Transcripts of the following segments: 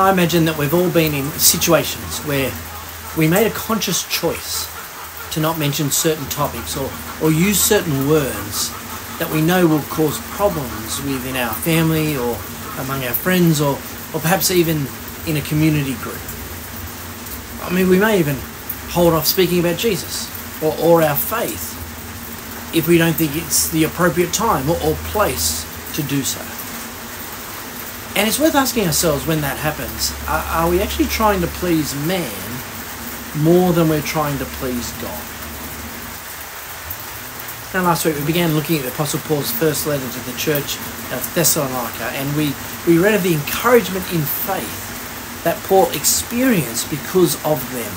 I imagine that we've all been in situations where we made a conscious choice to not mention certain topics or use certain words that we know will cause problems within our family or among our friends or perhaps even in a community group. I mean, we may even hold off speaking about Jesus or our faith if we don't think it's the appropriate time or place to do so. And it's worth asking ourselves when that happens, are we actually trying to please man more than we're trying to please God? Now, last week we began looking at the Apostle Paul's first letter to the church of Thessalonica, and we read of the encouragement in faith that Paul experienced because of them.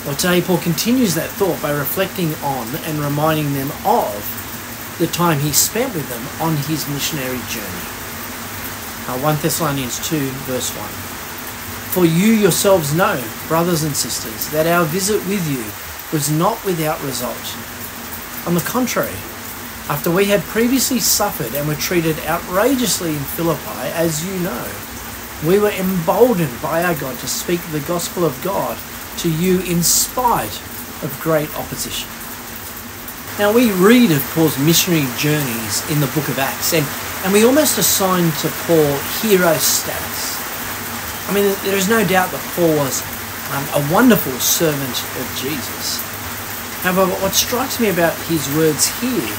Well, today Paul continues that thought by reflecting on and reminding them of the time he spent with them on his missionary journey. 1 Thessalonians 2 verse 1. For you yourselves know, brothers and sisters, that our visit with you was not without result. On the contrary, after we had previously suffered and were treated outrageously in Philippi, as you know, we were emboldened by our God to speak the gospel of God to you in spite of great opposition. Now, we read of Paul's missionary journeys in the book of Acts, and we almost assign to Paul hero status. I mean, there is no doubt that Paul was a wonderful servant of Jesus. However, what strikes me about his words here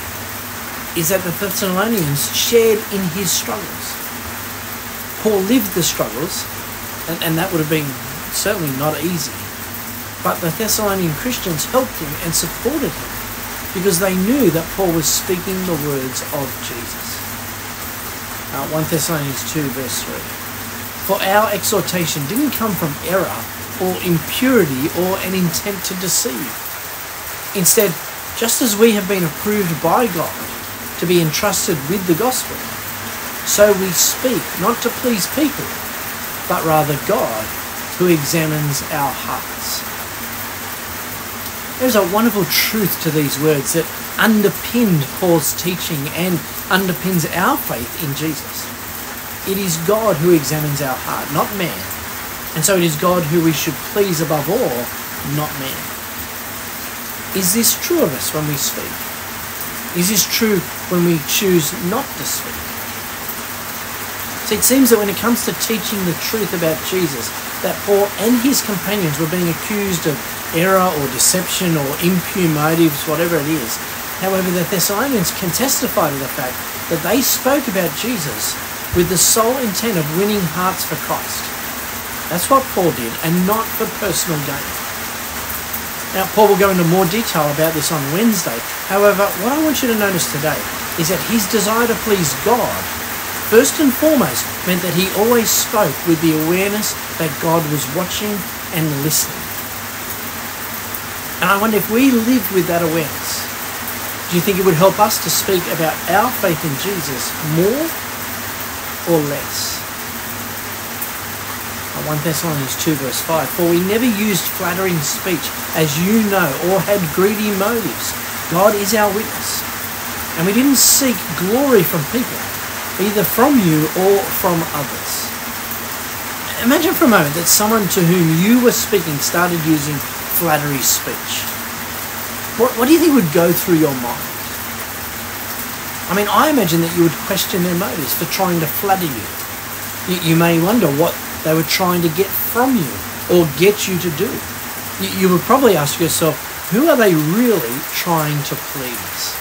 is that the Thessalonians shared in his struggles. Paul lived the struggles, and that would have been certainly not easy. But the Thessalonian Christians helped him and supported him because they knew that Paul was speaking the words of Jesus. 1 Thessalonians 2 verse 3. For our exhortation didn't come from error or impurity or an intent to deceive. Instead, just as we have been approved by God to be entrusted with the gospel, so we speak not to please people, but rather God, who examines our hearts. There's a wonderful truth to these words that underpinned Paul's teaching and underpins our faith in Jesus. It is God who examines our heart, not man. And so it is God who we should please above all, not man. Is this true of us when we speak? Is this true when we choose not to speak? See, it seems that when it comes to teaching the truth about Jesus, that Paul and his companions were being accused of error or deception or impure motives, whatever it is. However, the Thessalonians can testify to the fact that they spoke about Jesus with the sole intent of winning hearts for Christ. That's what Paul did, and not for personal gain. Now, Paul will go into more detail about this on Wednesday. However, what I want you to notice today is that his desire to please God, first and foremost, meant that he always spoke with the awareness that God was watching and listening. And I wonder if we lived with that awareness, do you think it would help us to speak about our faith in Jesus more or less? 1 Thessalonians 2 verse 5, for we never used flattering speech, as you know, or had greedy motives. God is our witness. And we didn't seek glory from people, either from you or from others. Imagine for a moment that someone to whom you were speaking started using flattery speech. What do you think would go through your mind? I mean, I imagine that you would question their motives for trying to flatter you. You may wonder what they were trying to get from you or get you to do. You would probably ask yourself, who are they really trying to please?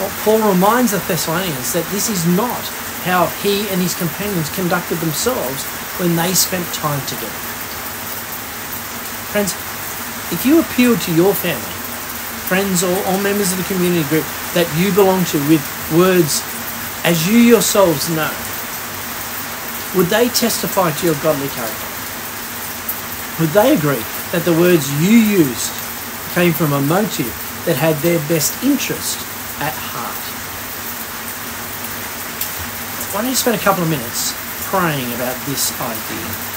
Well, Paul reminds the Thessalonians that this is not how he and his companions conducted themselves when they spent time together. Friends, if you appeal to your family, friends or members of the community group that you belong to with words, as you yourselves know, would they testify to your godly character? Would they agree that the words you used came from a motive that had their best interest at heart? Why don't you spend a couple of minutes praying about this idea?